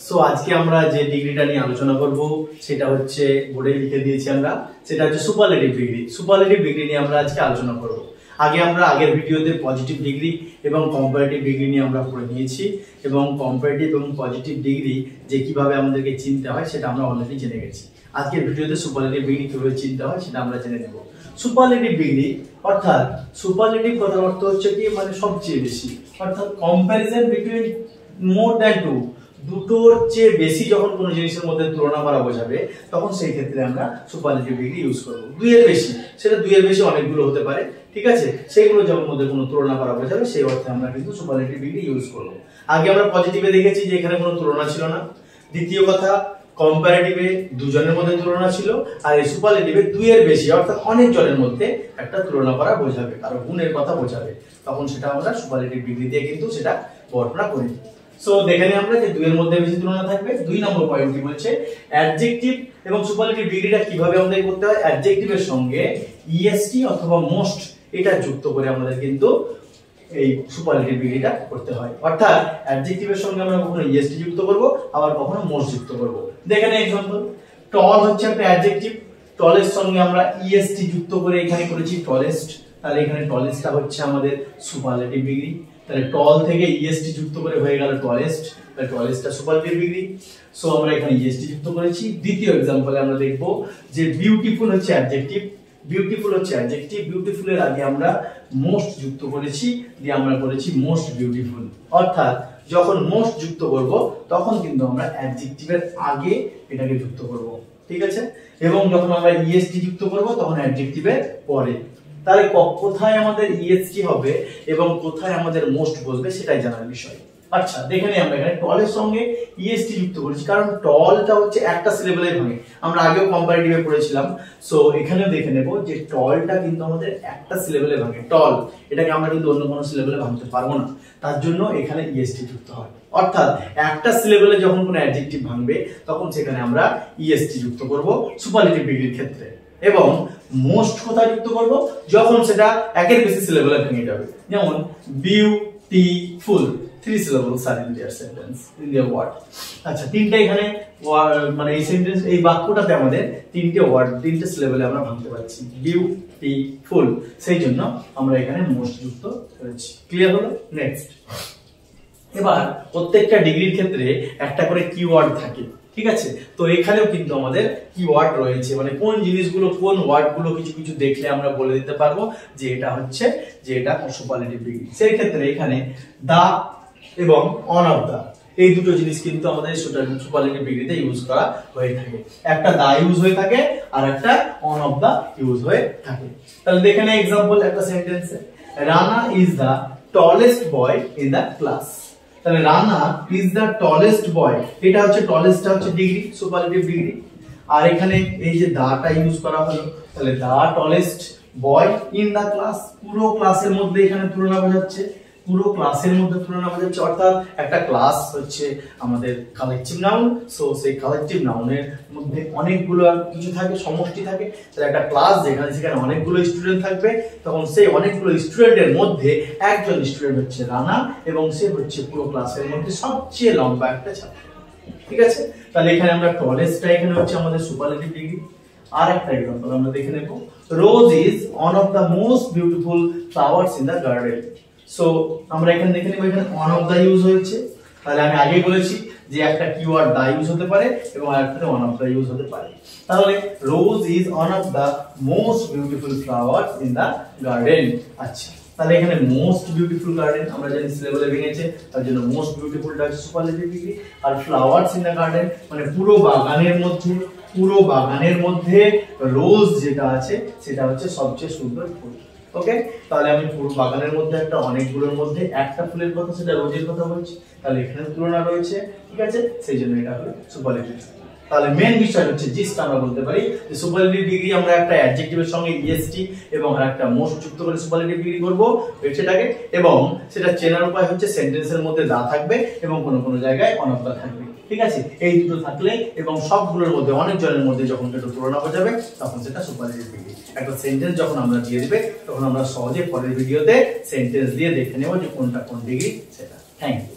So আজকে আমরা যে ডিগ্রিটা নিয়ে আলোচনা করব সেটা হচ্ছে বোর্ডে লিখে দিয়েছি আমরা, সেটা হচ্ছে সুপারলেটিভ ডিগ্রি। সুপারলেটিভ ডিগ্রি নিয়ে আমরা আজকে আলোচনা করব। আমরা আগের ভিডিওতে পজিটিভ ডিগ্রি এবং কম্পারেটিভ ডিগ্রি নিয়ে আমরা পড়ে নিয়েছি, এবং কম্পারেটিভ এবং পজিটিভ ডিগ্রি যে কিভাবে আমাদেরকে চিনতে হয় সেটা আমরা অলরেডি জেনে গেছি। আজকের ভিডিওতে সুপারলেটিভ ডিগ্রি কিভাবে চিনতে হয় সেটা আমরা জেনে নেব। সুপারলেটিভ ডিগ্রি অর্থাৎ সুপারলেটিভ কথার অর্থ হচ্ছে কি, মানে সবচেয়ে বেশি, অর্থাৎ comparison between more than two, দুটোর চেয়ে বেশি যখন কোনো জিনিসের মধ্যে তুলনা করা বোঝাবে তখন সেই ক্ষেত্রে আমরা সুপারলেটিভ ডিগ্রি ইউজ করব। দুইয়ের বেশি, সেটা দুইয়ের বেশি অনেকগুলো হতে পারে, ঠিক আছে, সেইগুলো যখন মধ্যে কোনো তুলনা করা বোঝাবে সেই অর্থে আমরা কিন্তু সুপারলেটিভ ডিগ্রি ইউজ করব। আগে আমরা পজিটিভে দেখেছি যে এখানে কোনো তুলনা ছিল না। দ্বিতীয় কথা, কম্পারেটিভে দুজনের মধ্যে তুলনা ছিল, আর এই সুপারলেটিভে দুইয়ের বেশি অর্থাৎ অনেক জনের মধ্যে একটা তুলনা করা বোঝাবে, কারো গুণের কথা বোঝাবে, তখন সেটা আমরা সুপারলেটিভ ডিগ্রি দিয়ে কিন্তু সেটা বর্ণনা করি। সো দেখে নিই আমরা যে দুইয়ের মধ্যে বেশি তুলনা থাকবে। 2 নম্বর পয়েন্ট কি বলছে, অ্যাডজেক্টিভ এবং সুপারলেটিভ ডিগ্রিটা কিভাবে আমাদের করতে হয়। অ্যাডজেক্টিভের সঙ্গে ইএসটি অথবা মোস্ট এটা যুক্ত করে আমাদের কিন্তু এই সুপারলেটিভ ডিগ্রিটা করতে হয়। অর্থাৎ অ্যাডজেক্টিভের সঙ্গে আমরা কখনো ইএসটি যুক্ত করব, আবার কখনো মোস্ট যুক্ত করব। দেখে নিই एग्जांपल, টল হচ্ছে একটা অ্যাডজেক্টিভ, টলের সঙ্গে আমরা ইএসটি যুক্ত করে এখানে করেছি টলেস্ট, তাহলে এখানে টলেস্টটা হচ্ছে আমাদের সুপারলেটিভ ডিগ্রি। তাহলে টল থেকে ইএসটি যুক্ত করে হয়ে গেল টলেস্ট, তাহলে টলেস্টটা সুপারলেটিভ ডিগ্রি। সো আমরা এখানে ইএসটি যুক্ত করেছি। দ্বিতীয় एग्जांपल আমরা দেখব যে বিউটিফুল হচ্ছে অ্যাডজেক্টিভ, বিউটিফুল হচ্ছে অ্যাডজেক্টিভ, বিউটিফুলের আগে আমরা মোস্ট যুক্ত করেছি, দিয়ে আমরা করেছি মোস্ট বিউটিফুল। অর্থাৎ যখন মোস্ট যুক্ত করব তখন কিন্তু আমরা অ্যাডজেক্টিভের আগে এটাকে যুক্ত করব, ঠিক আছে, এবং যখন আমরা ইএসটি যুক্ত করব তখন অ্যাডজেক্টিভের পরে। তাহলে কোথায় আমাদের ইএসটি হবে এবং কোথায় আমাদের মোস্ট বসবে সেটাই জানার বিষয়। আচ্ছা দেখে নিই আমরা এখানে টলের সঙ্গে ইএসটি যুক্ত করেছি, কারণ টলটা হচ্ছে একটা সিলেবলে ভাঙে, আমরা আগেও কম্পারেটিভে পড়েছিলাম। সো এখানেও দেখে নেব যে টলটা কিন্তু আমাদের একটা সিলেবলে ভাঙে, টল, এটাকে আমরা কিন্তু অন্য কোনো সিলেবলে ভাঙতে পারবো না, তার জন্য এখানে ইএসটি যুক্ত হয়। অর্থাৎ একটা সিলেবলে যখন কোনো অ্যাডজেক্টিভ ভাঙবে তখন সেখানে আমরা ইএসটি যুক্ত করব সুপারলেটিভ ডিগ্রির ক্ষেত্রে। এবং মোস্ট কোথায় যুক্ত করব, যখন সেটা একের বেশি সিলেবলে ভেঙে যাবে। যেমন beautiful, 3 syllables are in their sentence, in their word। আচ্ছা তিনটা এখানে মানে এই সেন্টেন্স, এই বাক্যটাতে আমাদের তিনটে ওয়ার্ড, তিনটে সিলেবলে আমরা ভাঙতে পারছি, বিউটিফুল, সেই জন্য আমরা এখানে মোস্ট যুক্ত করেছি। ক্লিয়ার হলো? নেক্সট, এবার প্রত্যেকটা ডিগ্রির ক্ষেত্রে একটা করে কিওয়ার্ড থাকে, ঠিক আছে, তো এখানেও কিন্তু আমাদের কিওয়ার্ড রয়েছে, মানে কোন জিনিসগুলো, কোন ওয়ার্ডগুলো কিছু কিছু দেখলে আমরা বলে দিতে পারবো যে এটা হচ্ছে, যে এটা সুপারলেটিভ ডিগ্রি। সেই ক্ষেত্রে এখানে দা এবং অন অফ দা, এই দুটো জিনিস কিন্তু আমাদের সুপারলেটিভ ডিগ্রিতে ইউজ করা হয়ে থাকে। একটা দা ইউজ হয়ে থাকে আর একটা অন অফ দা ইউজ হয়ে থাকে। তাহলে দেখেন एग्जांपल একটা সেন্টেন্সে, Rana is the tallest boy in the class. তাহলে রানা ইজ দা টলেস্ট বয়, এটা হচ্ছে টলেস্টটা হচ্ছে ডিগ্রি, সুপারলেটিভ ডিগ্রি, আর এখানে এই যে দাটা ইউজ করা হলো, তাহলে দা tallest boy in the class, পুরো ক্লাসের মধ্যে এখানে তুলনা বোঝাচ্ছে, পুরো ক্লাসের মধ্যে তুলনা বোঝাচ্ছে। অর্থাৎ একটা ক্লাস হচ্ছে আমাদের কালেকটিভ নাউন, সো সেই কালেকটিভ নাউনের মধ্যে অনেকগুলো কিছু থাকে, সমষ্টি থাকে। তাহলে একটা ক্লাস যেখানে সেখানে অনেকগুলো স্টুডেন্ট থাকবে, তখন সেই অনেকগুলো স্টুডেন্টের মধ্যে একজন স্টুডেন্ট হচ্ছে রানা, এবং সে হচ্ছে পুরো ক্লাসের মধ্যে সবচেয়ে লম্বা একটা ছাত্র, ঠিক আছে। তাহলে এখানে আমরা টলেস্টটা এখানে হচ্ছে আমাদের সুপারলেটিভ ডিগ্রি। আর একটা एग्जांपल আমরা দেখে নেব, rose is one of the most beautiful flowers in the garden. So আমরা এখানে দেখে নেব, এখানে ওয়ান অফ দা ইউজ হয়েছে, তাহলে আমি আগেই বলেছি যে একটা কিওয়ার্ড দা ইউজ হতে পারে এবং আরেকটাতে ওয়ান অফ দা ইউজ হতে পারে। তাহলে rose is one of the most beautiful flowers in the garden. আচ্ছা তাহলে এখানে মোস্ট বিউটিফুল গার্ডেন আমরা জানি সিলেবলে ভেঙেছে, তার জন্য মোস্ট বিউটিফুলটা হচ্ছে সুপারলেটিভ ডিগ্রি। আর ফ্লাওয়ার্স ইন দা গার্ডেন মানে পুরো বাগানের মধ্যে, পুরো বাগানের মধ্যে রোজ যেটা আছে সেটা হচ্ছে সবচেয়ে সুন্দর ফুল। ওকে, তাহলে আমি পুরো বাগানের মধ্যে একটা, অনেকগুলোর মধ্যে একটা ফুলের কথা, সেটা রোজের কথা বলছি, তাহলে এখানে তুলনা রয়েছে, ঠিক আছে, সেই জন্য এটা হলো সুপারলেটিভ। তাহলে মেন বিষয় হচ্ছে জিস্ট আমরা বলতে পারি যে সুপারলেটিভ ডিগ্রি আমরা একটা অ্যাডজেক্টিভের সঙ্গে ইএসটি এবং আরেকটা মোস্ট যুক্ত করে সুপারলেটিভ ডিগ্রি করব সেটাকে, এবং সেটা চেনার উপায় হচ্ছে সেন্টেন্সের মধ্যে দা থাকবে এবং কোনো কোনো জায়গায় অন অফ দা থাকবে, ঠিক আছে। এই দুটো থাকলে এবং সবগুলোর মধ্যে অনেক জনের মধ্যে যখন এটা তুলনা হয়ে যাবে তখন সেটা সুপারলেটিভ ডিগ্রি। একটা সেন্টেন্স যখন আমরা দিয়ে দিবে তখন আমরা সহজে পরের ভিডিওতে সেন্টেন্স দিয়ে দেখে নেব যে কোনটা কোন ডিগ্রি সেটা। Thank you.